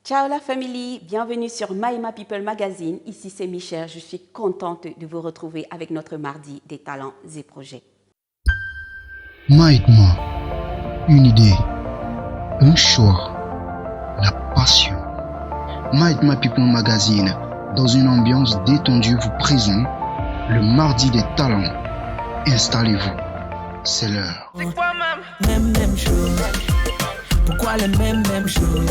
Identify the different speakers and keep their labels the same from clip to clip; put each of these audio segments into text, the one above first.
Speaker 1: Ciao la famille, bienvenue sur Maïma People Magazine. Ici c'est Michel, je suis contente de vous retrouver avec notre mardi des talents et projets.
Speaker 2: Maïma, une idée, un choix, la passion. Maïma People Magazine, dans une ambiance détendue, vous présente le mardi des talents. Installez-vous, c'est l'heure.
Speaker 3: C'est quoi même chose? Pourquoi les mêmes choses?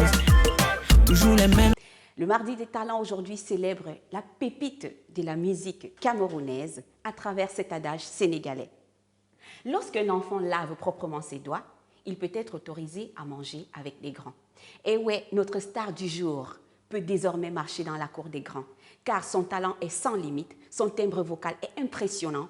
Speaker 3: Toujours les mêmes.
Speaker 1: Le mardi des talents aujourd'hui célèbre la pépite de la musique camerounaise à travers cet adage sénégalais. Lorsqu'un enfant lave proprement ses doigts, il peut être autorisé à manger avec les grands. Et ouais, notre star du jour peut désormais marcher dans la cour des grands, car son talent est sans limite, son timbre vocal est impressionnant,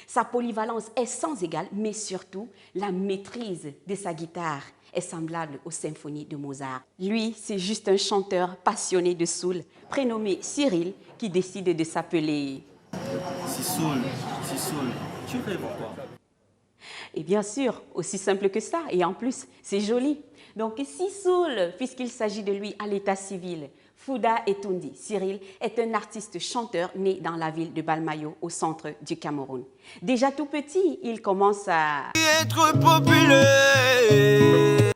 Speaker 1: sa polyvalence est sans égale, mais surtout, la maîtrise de sa guitare est semblable aux symphonies de Mozart. Lui, c'est juste un chanteur passionné de soul, prénommé Cyril, qui décide de s'appeler...
Speaker 4: Sissoul, tu rêves quoi?
Speaker 1: Et bien sûr, aussi simple que ça, et en plus, c'est joli. Donc Sissoul, puisqu'il s'agit de lui à l'état civil, Fouda Etoundi, Cyril, est un artiste chanteur né dans la ville de Balmayo, au centre du Cameroun. Déjà tout petit, il commence à...
Speaker 3: être populaire.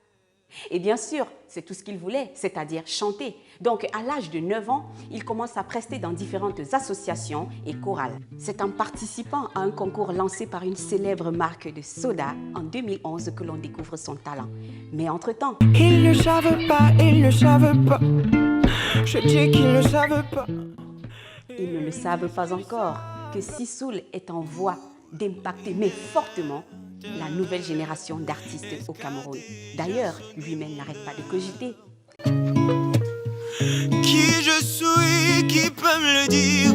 Speaker 1: Et bien sûr, c'est tout ce qu'il voulait, c'est-à-dire chanter. Donc, à l'âge de 9 ans, il commence à prester dans différentes associations et chorales. C'est en participant à un concours lancé par une célèbre marque de soda en 2011 que l'on découvre son talent. Mais entre-temps...
Speaker 3: Ils ne savent pas. Je dis qu'ils ne savent pas.
Speaker 1: Ils ne le savent pas encore que Sissoul est en voie d'impacter, mais fortement, la nouvelle génération d'artistes au Cameroun. D'ailleurs, lui-même n'arrête pas de cogiter.
Speaker 3: Qui je suis, qui peut me le dire?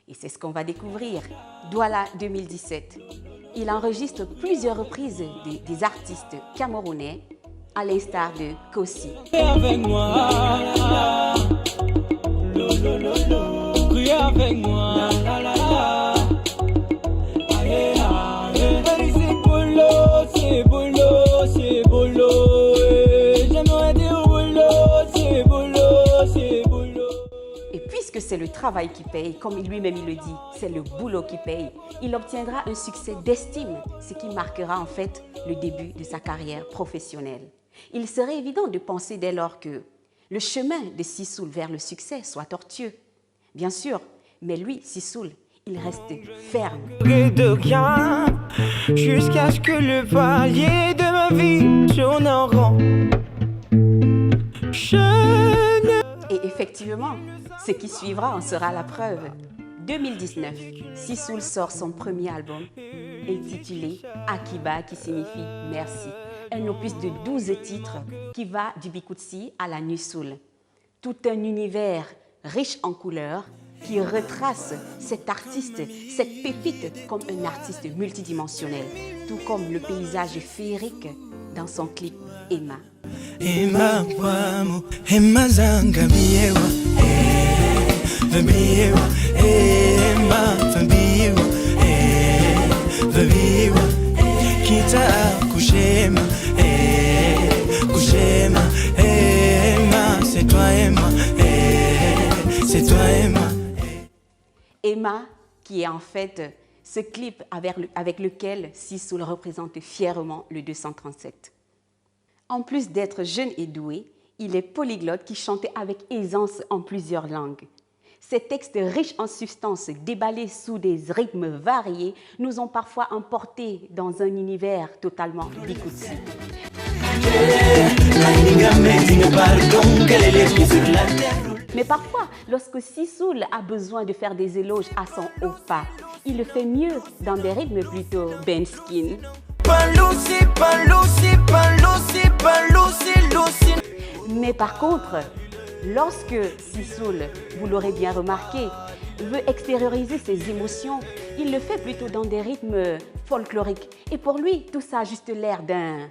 Speaker 1: Et c'est ce qu'on va découvrir. Douala 2017. Il enregistre plusieurs reprises des artistes camerounais, à l'instar de Kossi.
Speaker 3: Avec moi, crie avec moi, c'est bolo, j'aimerais dire c'est bolo.
Speaker 1: Et puisque c'est le travail qui paye, comme lui-même il le dit, c'est le boulot qui paye, il obtiendra un succès d'estime, ce qui marquera en fait le début de sa carrière professionnelle. Il serait évident de penser dès lors que le chemin de Sissoul vers le succès soit tortueux. Bien sûr, mais lui, Sissoul, il reste ferme.
Speaker 3: De rien, jusqu'à ce que le palier de ma vie tourne en rond.
Speaker 1: Et effectivement, ce qui suivra en sera la preuve. 2019, Sissoul sort son premier album intitulé Akiba, qui signifie merci. Un opus de 12 titres qui va du Bikoutsi à la Nu Soul. Tout un univers riche en couleurs qui retrace cet artiste, cette pépite comme un artiste multidimensionnel, tout comme le paysage féerique dans son clip Emma.
Speaker 3: Emma Wamo, Emma Zangabiewa, Vabiewa, Emma Fabiewa, Vabiewa, Kita Kushema, Kushema, Emma, c'est toi Emma, c'est toi Emma.
Speaker 1: Emma, qui est en fait ce clip avec lequel Sissoul représente fièrement le 237. En plus d'être jeune et doué, il est polyglotte qui chantait avec aisance en plusieurs langues. Ces textes riches en substance, déballés sous des rythmes variés, nous ont parfois emportés dans un univers totalement bikoutsi. Mais parfois, lorsque Sissoul a besoin de faire des éloges à son oppa, il le fait mieux dans des rythmes plutôt benskin. Mais par contre, lorsque Sissoul, vous l'aurez bien remarqué, veut extérioriser ses émotions, il le fait plutôt dans des rythmes folkloriques. Et pour lui, tout ça a juste l'air d'un...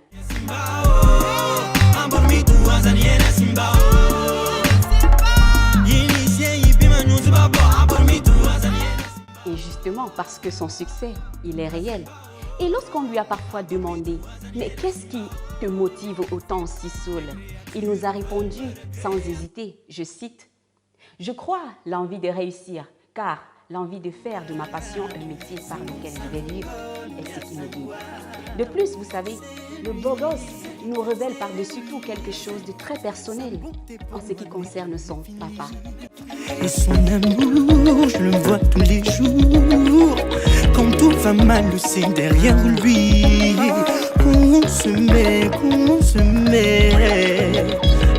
Speaker 1: Et justement, parce que son succès, il est réel. Et lorsqu'on lui a parfois demandé « Mais qu'est-ce qui te motive autant, Sissoul ?» Il nous a répondu sans hésiter, je cite, « Je crois l'envie de réussir, car l'envie de faire de ma passion un métier par lequel je vais vivre est ce qui me guide. » De plus, vous savez, le beau gosse nous révèle par-dessus tout quelque chose de très personnel en ce qui concerne son papa.
Speaker 3: Et son amour, je le vois tous les jours. Quand tout va mal, c'est derrière lui qu'on se met, qu'on se met.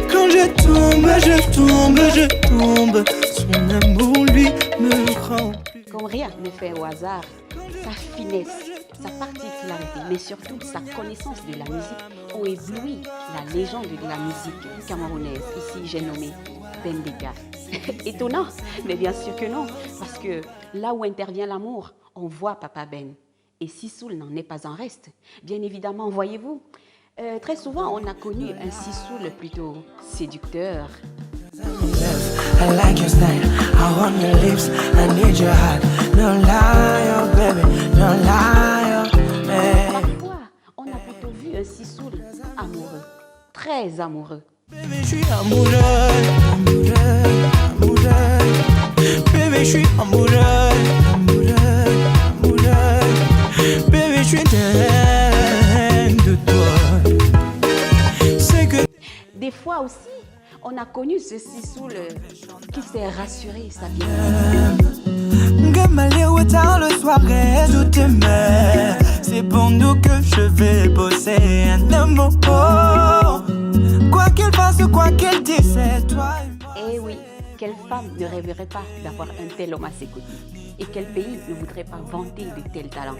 Speaker 3: Quand je tombe, je tombe, je tombe. Son amour, lui, me rend plus.
Speaker 1: Comme rien ne fait au hasard, sa finesse, sa particularité, mais surtout sa connaissance de la musique ont ébloui la légende de la musique camerounaise. Ici, j'ai nommé Ben Dega. Étonnant, mais bien sûr que non, parce que là où intervient l'amour, on voit Papa Ben. Et Sissoul n'en est pas en reste. Bien évidemment, voyez-vous, très souvent, on a connu un Sissoul plutôt séducteur.
Speaker 3: I like your style, I want your lips, I need your heart. No lie, oh baby, no lie, oh baby.
Speaker 1: Parfois, on a plutôt vu un Sissoul amoureux, très amoureux.
Speaker 3: Baby, je suis amoureux, amoureux, amoureux. Baby, je suis amoureux, amoureux, amoureux. Baby, je suis dingue de toi. C'est que
Speaker 1: Des fois aussi, on a connu ce Sissoul qui s'est rassuré sa vie.
Speaker 3: tard le soir reste où t'aimais. C'est pour nous que je vais bosser un amour. Quoi qu'elle fasse, quoi qu'elle dise, c'est toi.
Speaker 1: Eh oui, quelle femme ne rêverait pas d'avoir un tel homme à ses côtés? Et quel pays ne voudrait pas vanter de tels talents?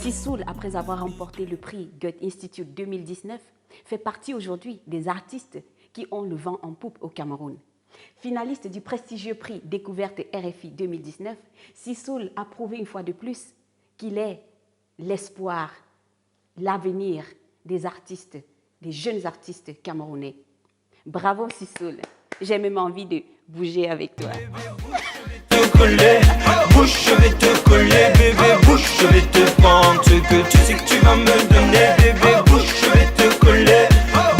Speaker 1: Sissoul, après avoir remporté le prix Goethe Institute 2019, fait partie aujourd'hui des artistes qui ont le vent en poupe au Cameroun. Finaliste du prestigieux prix Découverte RFI 2019, Sissoul a prouvé une fois de plus qu'il est l'espoir, l'avenir des artistes, des jeunes artistes camerounais. Bravo Sissoul, j'ai même envie de bouger avec toi.
Speaker 3: Bouche, je vais te coller, bébé, bouche, je vais te prendre ce que tu sais que tu vas me donner, bébé, bouche, je vais te coller,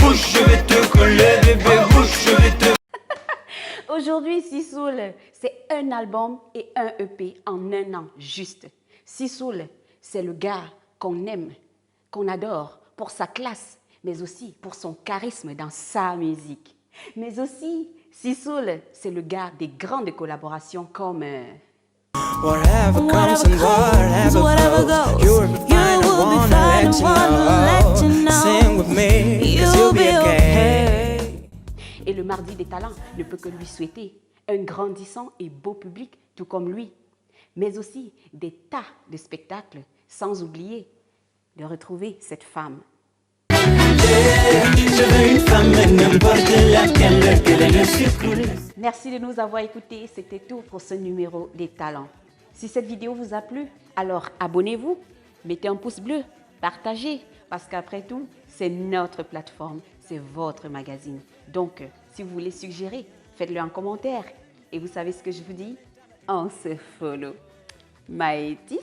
Speaker 3: bouche, je vais te coller, bébé, bouche, je vais te...
Speaker 1: Aujourd'hui, Sissoul, c'est un album et un EP en un an juste. Sissoul, c'est le gars qu'on aime, qu'on adore pour sa classe, mais aussi pour son charisme dans sa musique. Mais aussi, Sissoul, c'est le gars des grandes collaborations comme...
Speaker 3: Whatever comes and whatever goes, you will be fine, I wanna let you know. Sing with me, 'cause you'll be okay.
Speaker 1: Et le Mardi des Talents ne peut que lui souhaiter un grandissant et beau public, tout comme lui, mais aussi des tas de spectacles, sans oublier de retrouver cette femme.
Speaker 3: Je veux une femme, n'importe laquelle, qu'elle ait le sucre.
Speaker 1: Merci de nous avoir écoutés. C'était tout pour ce numéro des talents. Si cette vidéo vous a plu, alors abonnez-vous, mettez un pouce bleu, partagez, parce qu'après tout, c'est notre plateforme, c'est votre magazine. Donc, si vous voulez suggérer, faites-le en commentaire. Et vous savez ce que je vous dis? On se follow. Maëtis.